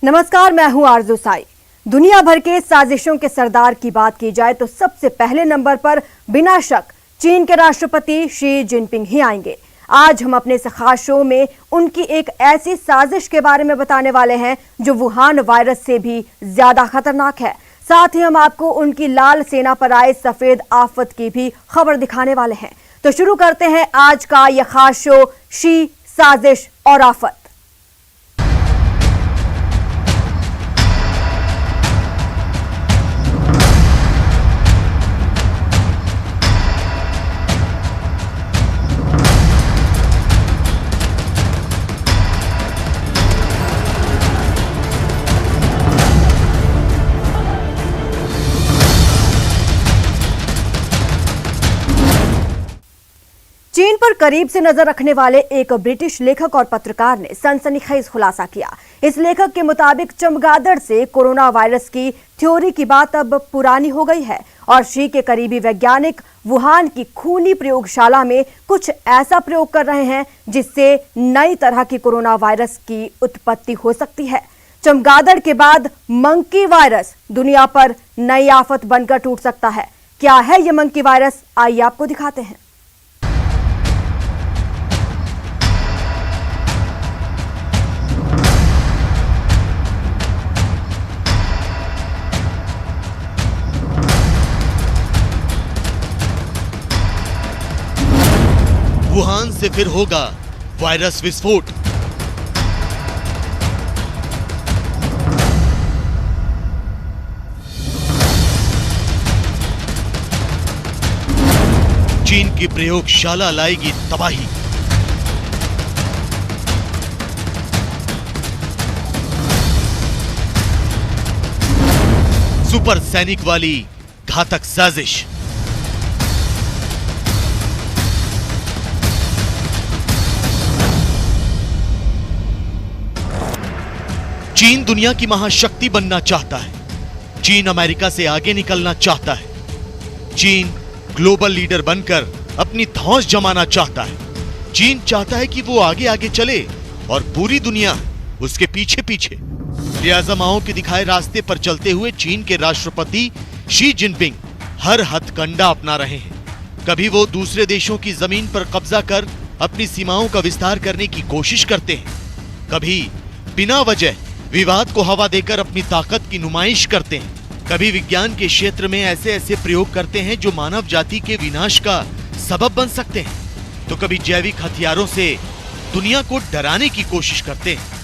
नमस्कार, मैं हूं आरजू साई। दुनिया भर के साजिशों के सरदार की बात की जाए तो सबसे पहले नंबर पर बिना शक चीन के राष्ट्रपति शी जिनपिंग ही आएंगे। आज हम अपने इस खास शो में उनकी एक ऐसी साजिश के बारे में बताने वाले हैं जो वुहान वायरस से भी ज्यादा खतरनाक है। साथ ही हम आपको उनकी लाल सेना पर आए सफेद आफत की भी खबर दिखाने वाले हैं। तो शुरू करते हैं आज का यह खास शो, शी, साजिश और आफत। चीन पर करीब से नजर रखने वाले एक ब्रिटिश लेखक और पत्रकार ने सनसनीखेज खुलासा किया। इस लेखक के मुताबिक चमगादड़ से कोरोना वायरस की थ्योरी की बात अब पुरानी हो गई है और शी के करीबी वैज्ञानिक वुहान की खूनी प्रयोगशाला में कुछ ऐसा प्रयोग कर रहे हैं जिससे नई तरह की कोरोना वायरस की उत्पत्ति हो सकती है। चमगादड़ के बाद मंकी वायरस दुनिया पर नई आफत बनकर टूट सकता है। क्या है ये मंकी वायरस, आइए आपको दिखाते हैं। वुहान से फिर होगा वायरस विस्फोट। चीन की प्रयोगशाला लाएगी तबाही। सुपर सैनिक वाली घातक साजिश। चीन दुनिया की महाशक्ति बनना चाहता है। चीन अमेरिका से आगे निकलना चाहता है। चीन ग्लोबल लीडर बनकर अपनी धौंस जमाना चाहता है। चीन चाहता है कि वो आगे आगे चले और पूरी दुनिया उसके पीछे पीछे। लिहाजा माओ के दिखाए रास्ते पर चलते हुए चीन के राष्ट्रपति शी जिनपिंग हर हथकंडा अपना रहे हैं। कभी वो दूसरे देशों की जमीन पर कब्जा कर अपनी सीमाओं का विस्तार करने की कोशिश करते हैं, कभी बिना वजह विवाद को हवा देकर अपनी ताकत की नुमाइश करते हैं, कभी विज्ञान के क्षेत्र में ऐसे ऐसे प्रयोग करते हैं जो मानव जाति के विनाश का सबब बन सकते हैं, तो कभी जैविक हथियारों से दुनिया को डराने की कोशिश करते हैं।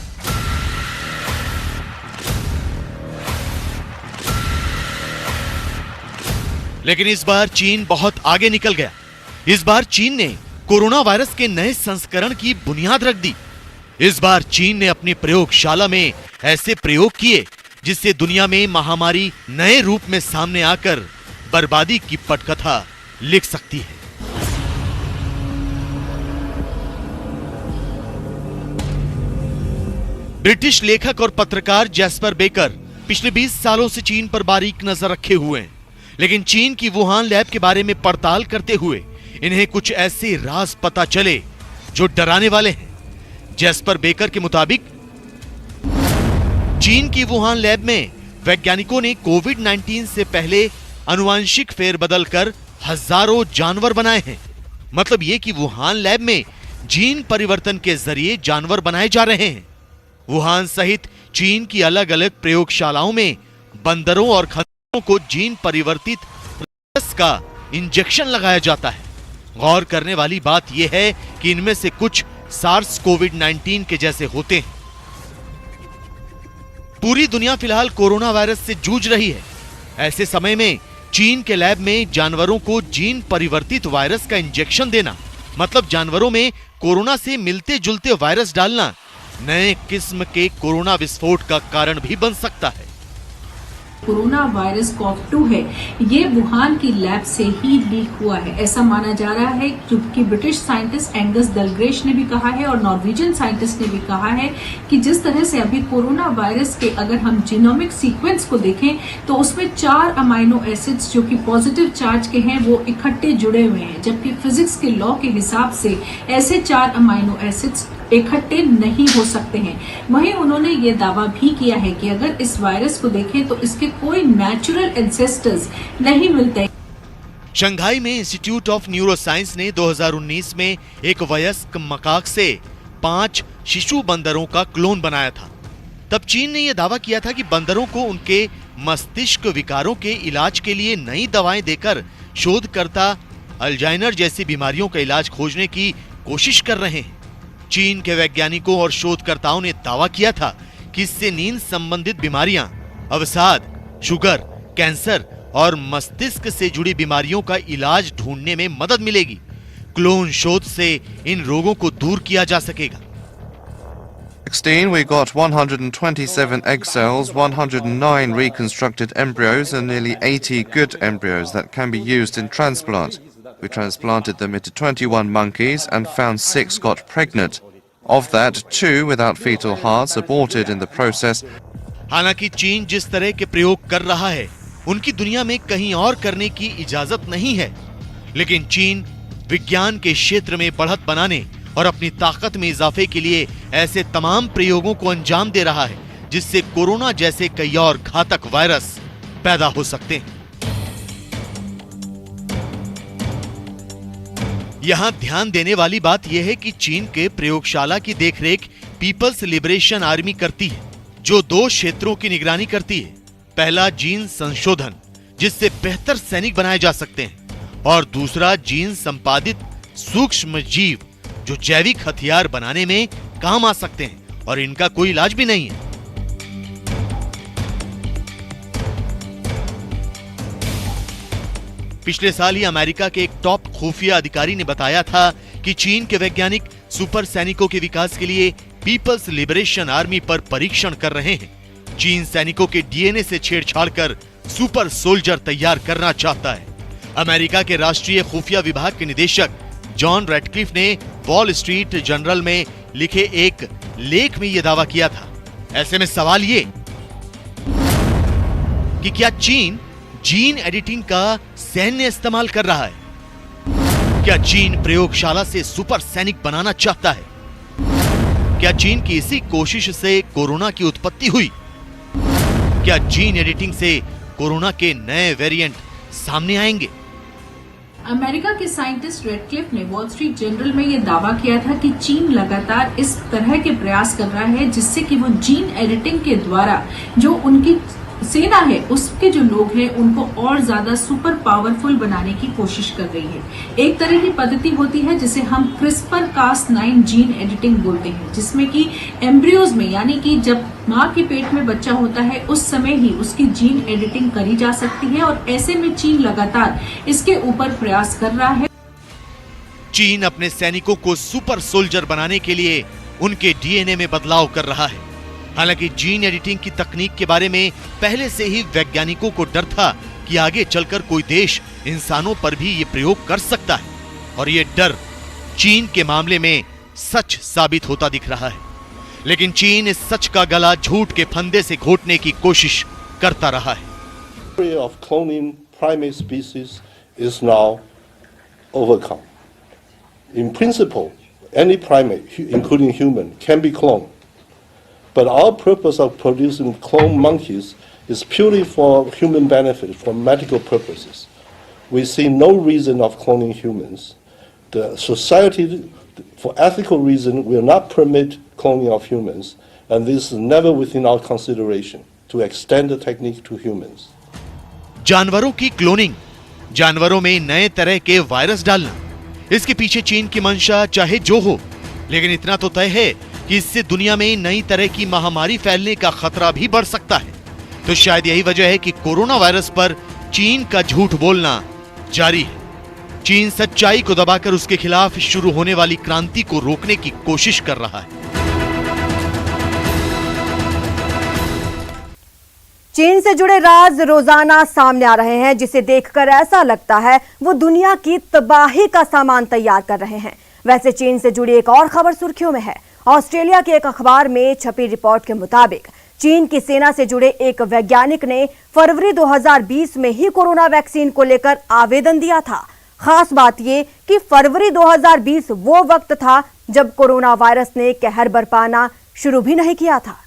लेकिन इस बार चीन बहुत आगे निकल गया। इस बार चीन ने कोरोना वायरस के नए संस्करण की बुनियाद रख दी। इस बार चीन ने अपनी प्रयोगशाला में ऐसे प्रयोग किए जिससे दुनिया में महामारी नए रूप में सामने आकर बर्बादी की पटकथा लिख सकती है। ब्रिटिश लेखक और पत्रकार जैस्पर बेकर पिछले 20 सालों से चीन पर बारीक नजर रखे हुए हैं, लेकिन चीन की वुहान लैब के बारे में पड़ताल करते हुए इन्हें कुछ ऐसे राज पता चले जो डराने वाले हैं। जैस्पर बेकर के मुताबिक चीन की वुहान लैब में वैज्ञानिकों ने कोविड-19 से पहले आनुवांशिक फेरबदल कर हजारों जानवर बनाए हैं। मतलब ये कि वुहान लैब में जीन परिवर्तन के जरिए जानवर बनाए जा रहे हैं। वुहान सहित चीन की अलग अलग प्रयोगशालाओं में बंदरों और खंजरों को जीन परिवर्तित रस का इंजेक्शन लगाया जाता है। गौर करने वाली बात यह है कि इनमें से कुछ सार्स कोविड-19 के जैसे होते हैं। पूरी दुनिया फिलहाल कोरोना वायरस से जूझ रही है। ऐसे समय में चीन के लैब में जानवरों को जीन परिवर्तित वायरस का इंजेक्शन देना, मतलब जानवरों में कोरोना से मिलते जुलते वायरस डालना, नए किस्म के कोरोना विस्फोट का कारण भी बन सकता है। कोरोना वायरस COV-2 है, ये वुहान की लैब से ही लीक हुआ है, ऐसा माना जा रहा है, क्योंकि ब्रिटिश साइंटिस्ट एंगस डलग्रेश ने भी कहा है और नॉर्वेजियन साइंटिस्ट ने भी कहा है कि जिस तरह से अभी कोरोना वायरस के अगर हम जीनोमिक सीक्वेंस को देखें तो उसमें 4 अमाइनो एसिड्स जो कि पॉजिटिव चार्ज के हैं वो इकट्ठे जुड़े हुए हैं, जबकि फिजिक्स के लॉ के हिसाब से ऐसे 4 अमाइनो एसिड्स इकट्ठे नहीं हो सकते हैं। वहीं उन्होंने ये दावा भी किया है कि अगर इस वायरस को देखें तो इसके कोई नेचुरल एंसेस्टर्स नहीं मिलते। शंघाई में इंस्टीट्यूट ऑफ न्यूरोसाइंस ने 2019 में एक वयस्क मकाक से 5 शिशु बंदरों का क्लोन बनाया था। तब चीन ने यह दावा किया था कि बंदरों को उनके मस्तिष्क विकारों के इलाज के लिए नई दवाएं देकर शोधकर्ता अल्जाइमर जैसी बीमारियों का इलाज खोजने की कोशिश कर रहे हैं। चीन के वैज्ञानिकों और शोधकर्ताओं ने दावा किया था कि इससे नींद संबंधित बीमारियां, अवसाद, शुगर, कैंसर और मस्तिष्क से जुड़ी बीमारियों का इलाज ढूंढने में मदद मिलेगी। क्लोन शोध से इन रोगों को दूर किया जा सकेगा। 16, we got 127 egg cells, 109 reconstructed embryos, and nearly 80 good embryos that can be used in transplant. We transplanted them into 21 monkeys and found 6 got pregnant. Of that, 2 without fetal hearts aborted in the process. हालांकि चीन जिस तरह के प्रयोग कर रहा है, उनकी दुनिया में कहीं और करने की इजाजत नहीं है। लेकिन चीन विज्ञान के क्षेत्र में बढ़त बनाने और अपनी ताकत में इजाफे के लिए ऐसे तमाम प्रयोगों को अंजाम दे रहा है जिससे कोरोना जैसे कई और घातक वायरस पैदा हो सकते हैं। यहां ध्यान देने वाली बात यह है कि चीन के प्रयोगशाला की देखरेख पीपल्स लिबरेशन आर्मी करती है, जो 2 क्षेत्रों की निगरानी करती है। पहला जीन संशोधन, जिससे बेहतर सैनिक बनाए जा सकते हैं, और दूसरा जीन संपादित सूक्ष्म जीव, जो जैविक हथियार बनाने में काम आ सकते हैं और इनका कोई इलाज भी नहीं है। पिछले साल ही अमेरिका के एक टॉप खुफिया अधिकारी ने बताया था कि चीन के वैज्ञानिक सुपर सैनिकों के विकास के लिए पीपल्स लिबरेशन आर्मी पर परीक्षण कर रहे हैं। चीन सैनिकों के डीएनए से छेड़छाड़ कर सुपर सोल्जर तैयार करना चाहता है। अमेरिका के राष्ट्रीय खुफिया विभाग के निदेशक जॉन रैटक्लिफ ने वॉल स्ट्रीट जर्नल में लिखे एक लेख में यह दावा किया था। ऐसे में सवाल ये कि क्या चीन जीन एडिटिंग का सैन्य इस्तेमाल कर रहा है? क्या चीन प्रयोगशाला से सुपर सैनिक बनाना चाहता है? क्या चीन की इसी कोशिश से कोरोना की उत्पत्ति हुई? क्या जीन एडिटिंग से कोरोना के नए वेरिएंट सामने आएंगे? अमेरिका के साइंटिस्ट रेडक्लिफ ने वॉल स्ट्रीट जर्नल में यह दावा किया था कि चीन लगातार इस तरह के प्रयास कर रहा है जिससे कि वो जीन एडिटिंग के द्वारा जो उनकी सेना है, उसके जो लोग हैं, उनको और ज्यादा सुपर पावरफुल बनाने की कोशिश कर रही है। एक तरह की पद्धति होती है जिसे हम CRISPR-Cas9 जीन एडिटिंग बोलते हैं, जिसमें कि एम्ब्रियोज में, यानी कि जब माँ के पेट में बच्चा होता है उस समय ही उसकी जीन एडिटिंग करी जा सकती है, और ऐसे में चीन लगातार इसके ऊपर प्रयास कर रहा है। चीन अपने सैनिकों को सुपर सोल्जर बनाने के लिए उनके डीएनए में बदलाव कर रहा है। हालांकि जीन एडिटिंग की तकनीक के बारे में पहले से ही वैज्ञानिकों को डर था कि आगे चलकर कोई देश इंसानों पर भी ये प्रयोग कर सकता है, और ये डर चीन के मामले में सच साबित होता दिख रहा है। लेकिन चीन इस सच का गला झूठ के फंदे से घोटने की कोशिश करता रहा है। of cloning primate species is now overcome. In principle, any primate, including human, can be cloned. But our purpose of producing clone monkeys is purely for human benefit, for medical purposes. We see no reason of cloning humans. The society, for ethical reason, will not permit cloning of humans, and this is never within our consideration to extend the technique to humans. जानवरों की cloning, जानवरों में नए तरह के virus डालना, इसके पीछे चीन की मंशा चाहे जो हो, लेकिन इतना तो तय है कि इससे दुनिया में नई तरह की महामारी फैलने का खतरा भी बढ़ सकता है। तो शायद यही वजह है कि कोरोना वायरस पर चीन का झूठ बोलना जारी है। चीन सच्चाई को दबाकर उसके खिलाफ शुरू होने वाली क्रांति को रोकने की कोशिश कर रहा है। चीन से जुड़े राज रोजाना सामने आ रहे हैं, जिसे देखकर ऐसा लगता है वो दुनिया की तबाही का सामान तैयार कर रहे हैं। वैसे चीन से जुड़ी एक और खबर सुर्खियों में है। ऑस्ट्रेलिया के एक अखबार में छपी रिपोर्ट के मुताबिक चीन की सेना से जुड़े एक वैज्ञानिक ने फरवरी 2020 में ही कोरोना वैक्सीन को लेकर आवेदन दिया था। खास बात ये कि फरवरी 2020 वो वक्त था जब कोरोना वायरस ने कहर बरपाना शुरू भी नहीं किया था।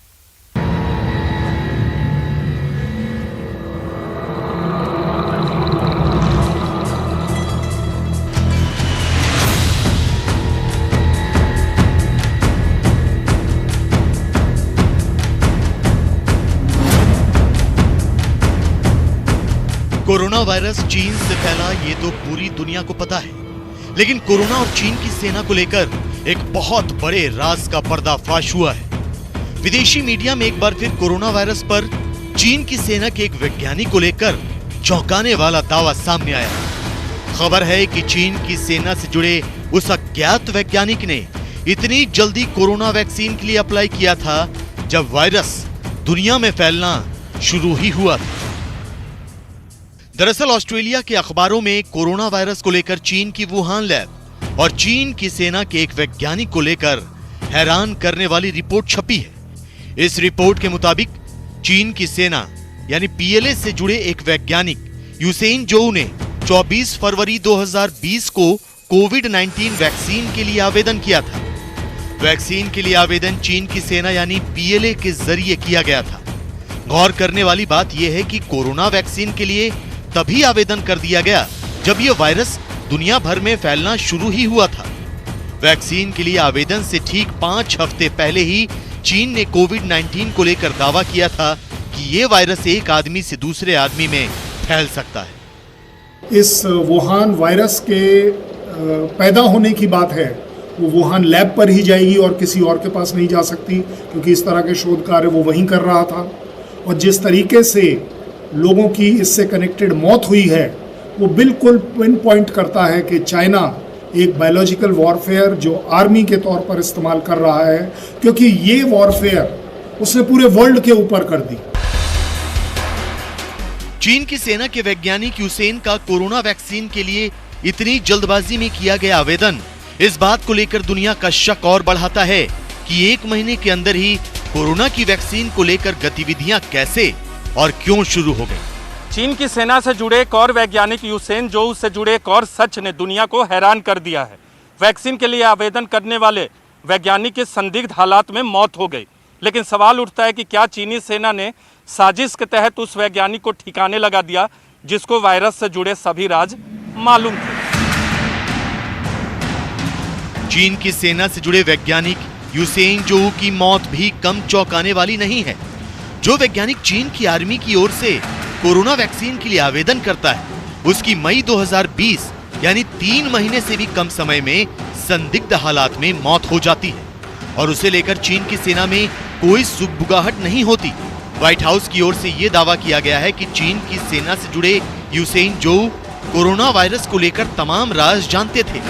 कोरोना वायरस चीन से फैला ये तो पूरी दुनिया को पता है, लेकिन कोरोना और चीन की सेना को लेकर एक बहुत बड़े राज का पर्दाफाश हुआ है। विदेशी मीडिया में एक बार फिर कोरोना वायरस पर चीन की सेना के एक वैज्ञानिक को लेकर चौंकाने वाला दावा सामने आया। खबर है कि चीन की सेना से जुड़े उस अज्ञात वैज्ञानिक ने इतनी जल्दी कोरोना वैक्सीन के लिए अप्लाई किया था जब वायरस दुनिया में फैलना शुरू ही हुआ था। दरअसल ऑस्ट्रेलिया के अखबारों में कोरोना वायरस को लेकर चीन की वुहान लैब और चीन की सेना के एक वैज्ञानिक को लेकर हैरान करने वाली रिपोर्ट छपी है। इस रिपोर्ट के मुताबिक चीन की सेना यानी पीएलए से जुड़े एक वैज्ञानिक यूसेन जोउ ने 24 फरवरी 2020 को कोविड-19 वैक्सीन के लिए आवेदन किया था। वैक्सीन के लिए आवेदन चीन की सेना यानी पीएलए के जरिए किया गया था। गौर करने वाली बात यह है कि कोरोना वैक्सीन के लिए तभी आवेदन कर दिया गया जब यह वायरस दुनिया भर में फैलना शुरू ही हुआ था। वैक्सीन के लिए आवेदन से ठीक 5 हफ्ते पहले ही चीन ने कोविड-19 को लेकर दावा किया था कि यह वायरस एक आदमी से दूसरे आदमी में फैल सकता है। इस वुहान वायरस के पैदा होने की बात है वो वुहान लैब पर ही जाएगी और किसी और के पास नहीं जा सकती, क्योंकि इस तरह के शोध कार्य वो वहीं कर रहा था। और जिस तरीके से लोगों की इससे कनेक्टेड मौत हुई है वो बिल्कुल पिन पॉइंट करता है कि चाइना एक बायोलॉजिकल वॉरफेयर जो आर्मी के तौर पर इस्तेमाल कर रहा है, क्योंकि ये वॉरफेयर उसने पूरे वर्ल्ड के ऊपर कर दी। चीन की सेना के वैज्ञानिक यूसेन का कोरोना वैक्सीन के लिए इतनी जल्दबाजी में किया गया आवेदन इस बात को लेकर दुनिया का शक और बढ़ाता है कि 1 महीने के अंदर ही कोरोना की वैक्सीन को लेकर गतिविधियां कैसे और क्यों शुरू हो गई। चीन की सेना से जुड़े एक और वैज्ञानिक यूसेन जोउ से जुड़े एक और सच ने दुनिया को हैरान कर दिया है। वैक्सीन के लिए आवेदन करने वाले वैज्ञानिक की संदिग्ध हालात में मौत हो गई, लेकिन सवाल उठता है कि क्या चीनी सेना ने साजिश के तहत उस वैज्ञानिक को ठिकाने लगा दिया जिसको वायरस से जुड़े सभी राज मालूम थे। चीन की सेना से जुड़े वैज्ञानिक यूसेन जोउ की मौत भी कम चौंकाने वाली नहीं है। जो वैज्ञानिक चीन की आर्मी की ओर से कोरोना वैक्सीन के लिए आवेदन करता है उसकी मई 2020 यानी 3 महीने से भी कम समय में संदिग्ध हालात में मौत हो जाती है और उसे लेकर चीन की सेना में कोई सुगबुगाहट नहीं होती। व्हाइट हाउस की ओर से यह दावा किया गया है कि चीन की सेना से जुड़े यूसेन जोउ कोरोना वायरस को लेकर तमाम राज जानते थे।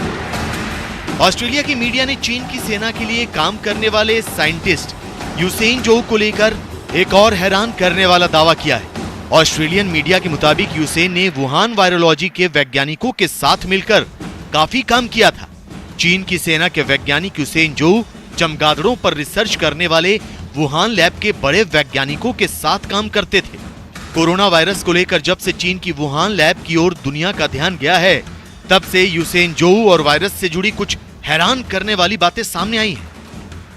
ऑस्ट्रेलिया की मीडिया ने चीन की सेना के लिए काम करने वाले साइंटिस्ट यूसेन जोउ को लेकर एक और हैरान करने वाला दावा किया है। ऑस्ट्रेलियन मीडिया के मुताबिक यूसेन ने वुहान वायरोलॉजी के वैज्ञानिकों के साथ मिलकर काफी काम किया था। चीन की सेना के वैज्ञानिक यूसेन जोउ चमगादड़ों पर रिसर्च करने वाले वुहान लैब के बड़े वैज्ञानिकों के साथ काम करते थे। कोरोना वायरस को लेकर जब से चीन की वुहान लैब की ओर दुनिया का ध्यान गया है तब से यूसेन जोउ और वायरस से जुड़ी कुछ हैरान करने वाली बातें सामने आई हैं।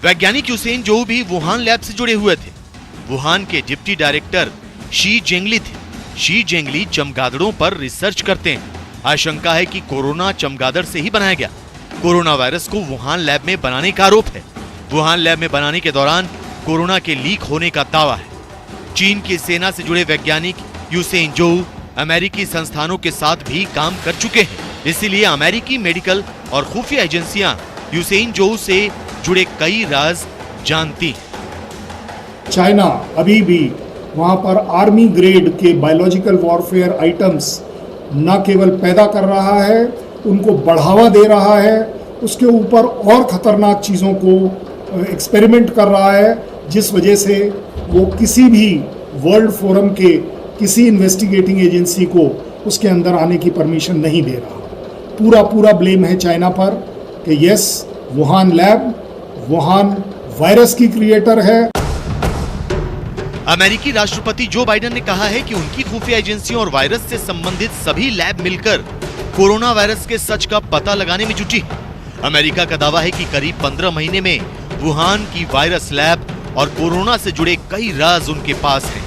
वैज्ञानिक यूसेन जोउ भी वुहान लैब से जुड़े हुए थे। वुहान के डिप्टी डायरेक्टर शी जेंगली थे। शी जेंगली चमगादड़ों पर रिसर्च करते हैं। आशंका है कि कोरोना चमगादड़ से ही बनाया गया। कोरोना वायरस को वुहान लैब में बनाने का आरोप है। वुहान लैब में बनाने के दौरान कोरोना के लीक होने का दावा है। चीन की सेना से जुड़े वैज्ञानिक यूसेन जोउ अमेरिकी संस्थानों के साथ भी काम कर चुके हैं, इसीलिए अमेरिकी मेडिकल और खुफिया एजेंसियां यूसेन जोउ से जुड़े कई राज जानती हैं। चाइना अभी भी वहाँ पर आर्मी ग्रेड के बायोलॉजिकल वॉरफेयर आइटम्स न केवल पैदा कर रहा है, उनको बढ़ावा दे रहा है, उसके ऊपर और ख़तरनाक चीज़ों को एक्सपेरिमेंट कर रहा है, जिस वजह से वो किसी भी वर्ल्ड फोरम के किसी इन्वेस्टिगेटिंग एजेंसी को उसके अंदर आने की परमिशन नहीं दे रहा। पूरा ब्लेम है चाइना पर कि yes, Wuhan lab Wuhan virus की क्रिएटर है। अमेरिकी राष्ट्रपति जो बाइडेन ने कहा है कि उनकी खुफिया एजेंसियों और वायरस से संबंधित सभी लैब मिलकर कोरोना वायरस के सच का पता लगाने में जुटी है। अमेरिका का दावा है कि करीब 15 महीने में वुहान की वायरस लैब और कोरोना से जुड़े कई राज उनके पास हैं।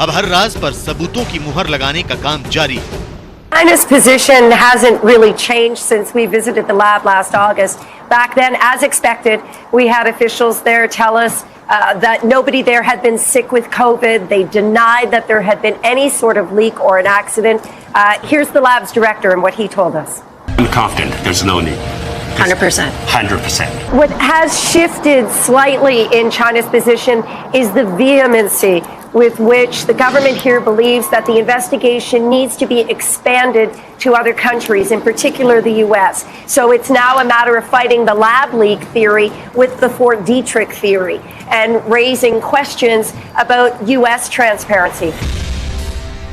अब हर राज पर सबूतों की मुहर लगाने का काम जारी है। China's position hasn't really changed since we visited the lab last August. Back then, as expected, we had officials there tell us that nobody there had been sick with COVID. They denied that there had been any sort of leak or an accident. Here's the lab's director and what he told us. I'm confident there's no need. 100%. 100%. What has shifted slightly in China's position is the vehemency with which the government here believes that the investigation needs to be expanded to other countries, in particular the US. So it's now a matter of fighting the lab leak theory with the Fort Detrick theory and raising questions about US transparency.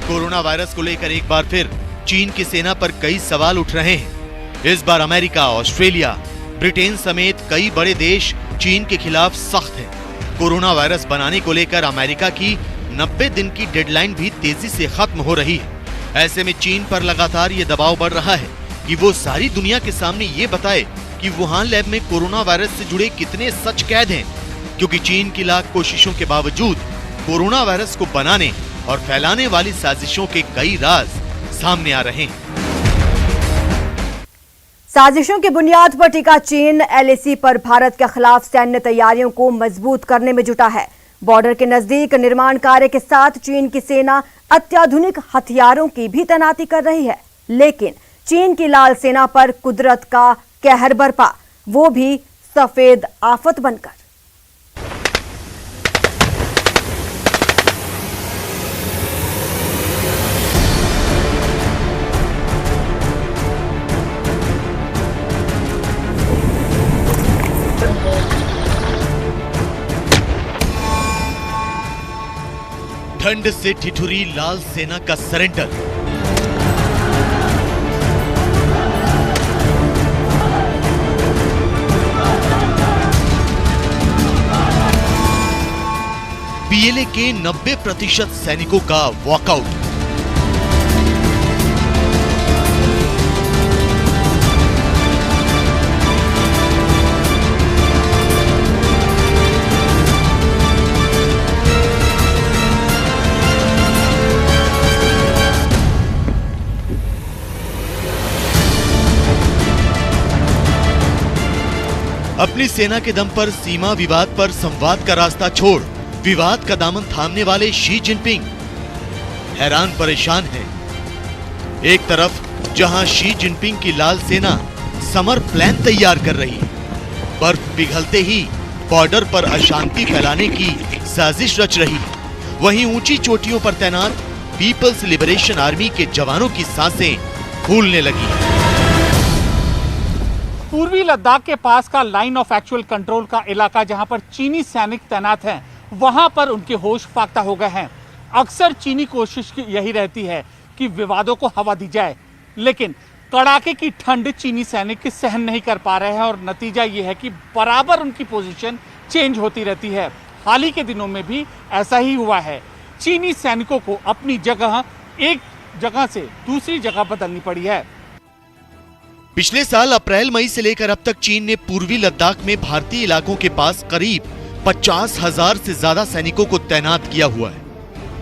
Corona virus को लेकर एक बार फिर चीन की सेना पर कई सवाल उठ रहे हैं। इस बार अमेरिका, ऑस्ट्रेलिया, ब्रिटेन समेत कई बड़े देश चीन के खिलाफ सख्त हैं। कोरोना वायरस बनाने को लेकर अमेरिका की 90 दिन की डेडलाइन भी तेजी से खत्म हो रही है। ऐसे में चीन पर लगातार ये दबाव बढ़ रहा है कि वो सारी दुनिया के सामने ये बताए कि वुहान लैब में कोरोना वायरस से जुड़े कितने सच कैद हैं, क्योंकि चीन की लाख कोशिशों के बावजूद कोरोना वायरस को बनाने और फैलाने वाली साजिशों के कई राज सामने आ रहे हैं। साजिशों की बुनियाद पर टिका चीन LAC पर भारत के खिलाफ सैन्य तैयारियों को मजबूत करने में जुटा है। बॉर्डर के नजदीक निर्माण कार्य के साथ चीन की सेना अत्याधुनिक हथियारों की भी तैनाती कर रही है, लेकिन चीन की लाल सेना पर कुदरत का कहर बरपा, वो भी सफेद आफत बनकर। ठंड से ठिठुरी लाल सेना का सरेंडर। PLA के 90% सैनिकों का वॉकआउट। अपनी सेना के दम पर सीमा विवाद पर संवाद का रास्ता छोड़ विवाद का दामन थामने वाले शी जिनपिंग हैरान परेशान हैं। एक तरफ जहां शी जिनपिंग की लाल सेना समर प्लान तैयार कर रही है, बर्फ पिघलते ही बॉर्डर पर अशांति फैलाने की साजिश रच रही है, वहीं ऊंची चोटियों पर तैनात पीपल्स लिबरेशन आर्मी के जवानों की सांसें फूलने लगी हैं। पूर्वी लद्दाख के पास का लाइन ऑफ एक्चुअल कंट्रोल का इलाका जहां पर चीनी सैनिक तैनात हैं, वहां पर उनके होश फाख्ता हो गए हैं। अक्सर चीनी कोशिश यही रहती है कि विवादों को हवा दी जाए, लेकिन कड़ाके की ठंड चीनी सैनिक सहन नहीं कर पा रहे हैं और नतीजा ये है कि बराबर उनकी पोजीशन चेंज होती रहती है। हाल ही के दिनों में भी ऐसा ही हुआ है। चीनी सैनिकों को अपनी जगह एक जगह से दूसरी जगह बदलनी पड़ी है। पिछले साल अप्रैल मई से लेकर अब तक चीन ने पूर्वी लद्दाख में भारतीय इलाकों के पास करीब 50,000 से ज्यादा सैनिकों को तैनात किया हुआ है,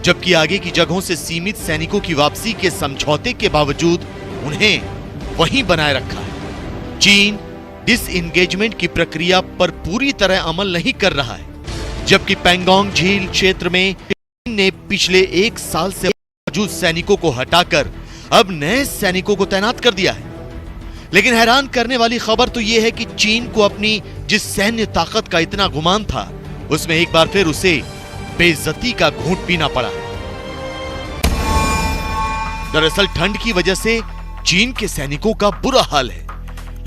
जबकि आगे की जगहों से सीमित सैनिकों की वापसी के समझौते के बावजूद उन्हें वहीं बनाए रखा है। चीन डिसएंगेजमेंट की प्रक्रिया पर पूरी तरह अमल नहीं कर रहा है, जबकि पैंगोंग झील क्षेत्र में चीन ने पिछले 1 साल से मौजूद सैनिकों को हटाकर अब नए सैनिकों को तैनात कर दिया है। लेकिन हैरान करने वाली खबर तो यह है कि चीन को अपनी जिस सैन्य ताकत का इतना गुमान था, उसमें एक बार फिर उसे बेइज्जती का घूंट पीना पड़ा। दरअसल ठंड की वजह से चीन के सैनिकों का बुरा हाल है,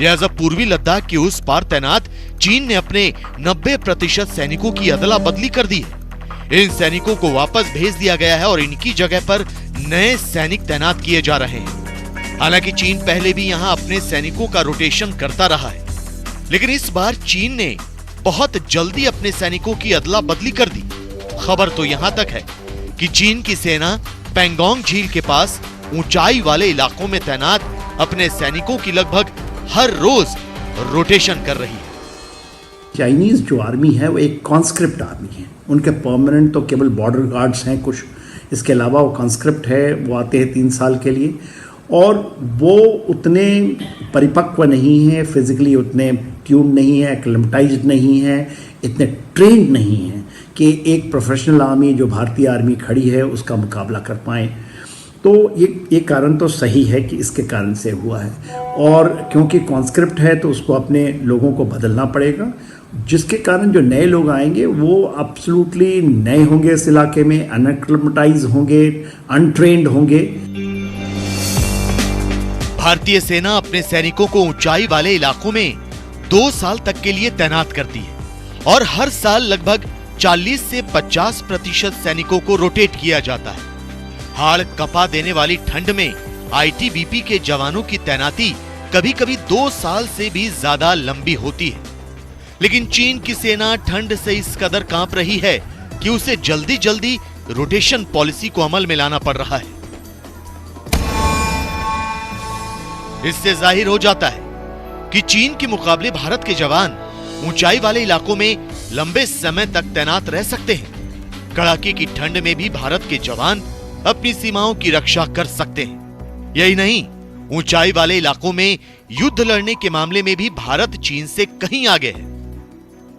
लिहाजा पूर्वी लद्दाख के उस पार तैनात चीन ने अपने 90% सैनिकों की अदला बदली कर दी है। इन सैनिकों को वापस भेज दिया गया है और इनकी जगह पर नए सैनिक तैनात किए जा रहे हैं। हालांकि चीन पहले भी यहां अपने सैनिकों का रोटेशन करता रहा है, लेकिन इस बार चीन ने बहुत जल्दी अपने सैनिकों की अदला बदली कर दी। खबर तो यहां तक है कि चीन की सेना पैंगोंग झील के पास ऊंचाई वाले इलाकों में तैनात अपने सैनिकों की लगभग हर रोज रोटेशन कर रही है। चाइनीज जो आर्मी है वो एक कॉन्स्क्रिप्ट आर्मी है। उनके परमानेंट तो केवल बॉर्डर गार्ड्स हैं कुछ, इसके अलावा वो कॉन्स्क्रिप्ट है, वो आते हैं 3 साल के लिए और वो उतने परिपक्व नहीं है, फिजिकली उतने ट्यून नहीं है, एक्लेमेटाइज्ड नहीं है, इतने ट्रेंड नहीं है कि एक प्रोफेशनल आर्मी जो भारतीय आर्मी खड़ी है उसका मुकाबला कर पाएँ। तो ये कारण तो सही है कि इसके कारण से हुआ है और क्योंकि कॉन्स्क्रिप्ट है तो उसको अपने लोगों को बदलना पड़ेगा, जिसके कारण जो नए लोग आएंगे वो एब्सोल्युटली नए होंगे, इस इलाके में अनएक्लेमेटाइज होंगे, अनट्रेंड होंगे। भारतीय सेना अपने सैनिकों को ऊंचाई वाले इलाकों में 2 साल तक के लिए तैनात करती है और हर साल लगभग 40 से 50% सैनिकों को रोटेट किया जाता है। हाड़ कपा देने वाली ठंड में आईटीबीपी के जवानों की तैनाती कभी-कभी 2 साल से भी ज्यादा लंबी होती है, लेकिन चीन की सेना ठंड से इस कदर कांप रही है कि उसे जल्दी जल्दी रोटेशन पॉलिसी को अमल में लाना पड़ रहा है। इससे जाहिर हो जाता है कि चीन के मुकाबले भारत के जवान ऊंचाई वाले इलाकों में लंबे समय तक तैनात रह सकते हैं। कड़ाके की ठंड में भी भारत के जवान अपनी सीमाओं की रक्षा कर सकते हैं। यही नहीं, ऊंचाई वाले इलाकों में युद्ध लड़ने के मामले में भी भारत चीन से कहीं आगे है।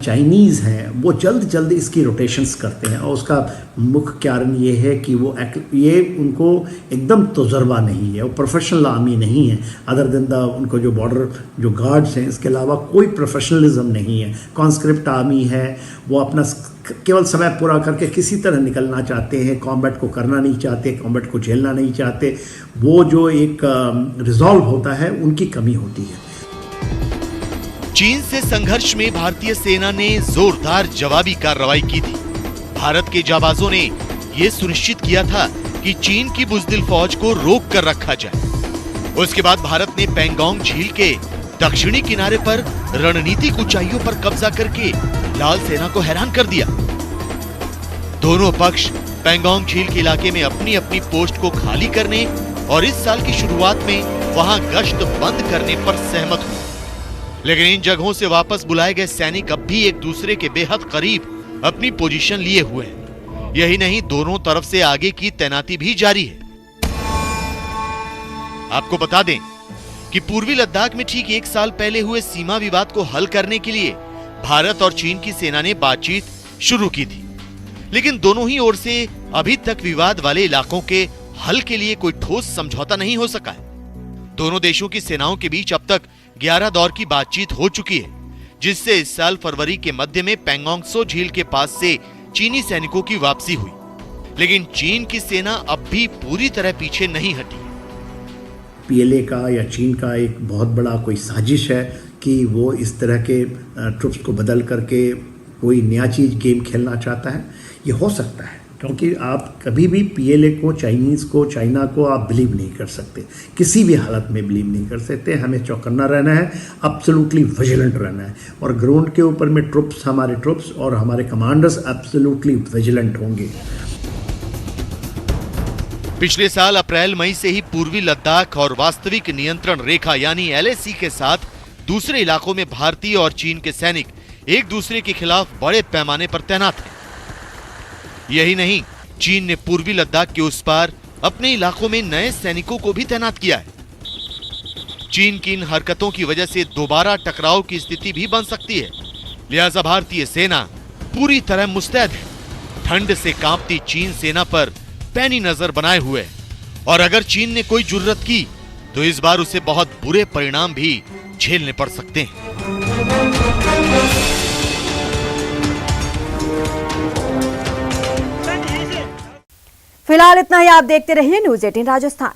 चाइनीज़ हैं वो जल्द इसकी रोटेशंस करते हैं और उसका मुख्य कारण ये है कि ये उनको एकदम तजुर्बा नहीं है, वो प्रोफेशनल आर्मी नहीं है। अदर देन उनको जो बॉर्डर जो गार्ड्स हैं इसके अलावा कोई प्रोफेशनलिज्म नहीं है। कॉन्स्क्रिप्ट आर्मी है, वो अपना केवल समय पूरा करके किसी तरह निकलना चाहते हैं, कॉम्बैट को करना नहीं चाहते, कॉम्बैट को झेलना नहीं चाहते। वो जो एक रिजॉल्व होता है उनकी कमी होती है। चीन से संघर्ष में भारतीय सेना ने जोरदार जवाबी कार्रवाई की थी। भारत के जाबाजों ने यह सुनिश्चित किया था कि चीन की बुजदिल फौज को रोक कर रखा जाए। उसके बाद भारत ने पैंगोंग झील के दक्षिणी किनारे पर रणनीतिक ऊंचाइयों पर कब्जा करके लाल सेना को हैरान कर दिया। दोनों पक्ष पैंगोंग झील के इलाके में अपनी अपनी पोस्ट को खाली करने और इस साल की शुरुआत में वहां गश्त बंद करने पर सहमत हुए, लेकिन इन जगहों से वापस बुलाए गए सैनिक अब भी एक दूसरे के बेहद करीब अपनी पोजीशन लिए हुए हैं। यही नहीं, दोनों तरफ से आगे की तैनाती भी जारी है। आपको बता दें कि पूर्वी लद्दाख में ठीक 1 साल पहले हुए सीमा विवाद को हल करने के लिए भारत और चीन की सेना ने बातचीत शुरू की थी, लेकिन दोनों ही ओर से अभी तक विवाद वाले इलाकों के हल के लिए कोई ठोस समझौता नहीं हो सका है। दोनों देशों की सेनाओं के बीच अब तक 11 दौर की बातचीत हो चुकी है, जिससे इस साल फरवरी के मध्य में पैंगोंग त्सो झील के पास से चीनी सैनिकों की वापसी हुई, लेकिन चीन की सेना अब भी पूरी तरह पीछे नहीं हटी। पीएलए का या चीन का एक बहुत बड़ा कोई साजिश है कि वो इस तरह के ट्रुप्स को बदल करके कोई नया चीज गेम खेलना चाहता है। ये हो सकता है क्योंकि आप कभी भी पीएलए को, चाइनीज़ को, चाइना को आप बिलीव नहीं कर सकते, किसी भी हालत में बिलीव नहीं कर सकते। हमें चौकन्ना रहना है, एब्सोल्युटली विजिलेंट रहना है और ग्राउंड के ऊपर में हमारे ट्रुप्स और हमारे कमांडर्स एब्सोल्युटली विजिलेंट होंगे। पिछले साल अप्रैल मई से ही पूर्वी लद्दाख और वास्तविक नियंत्रण रेखा यानी एलएसी के साथ दूसरे इलाकों में भारतीय और चीन के सैनिक एक दूसरे के खिलाफ बड़े पैमाने पर तैनात हैं। यही नहीं, चीन ने पूर्वी लद्दाख के उस पार अपने इलाकों में नए सैनिकों को भी तैनात किया है। चीन की इन हरकतों की वजह से दोबारा टकराव की स्थिति भी बन सकती है, लिहाजा भारतीय सेना पूरी तरह मुस्तैद है। ठंड से कांपती चीन सेना पर पैनी नजर बनाए हुए है और अगर चीन ने कोई जुर्रत की तो इस बार उसे बहुत बुरे परिणाम भी झेलने पड़ सकते हैं। फिलहाल इतना ही। आप देखते रहिए न्यूज़ 18 राजस्थान।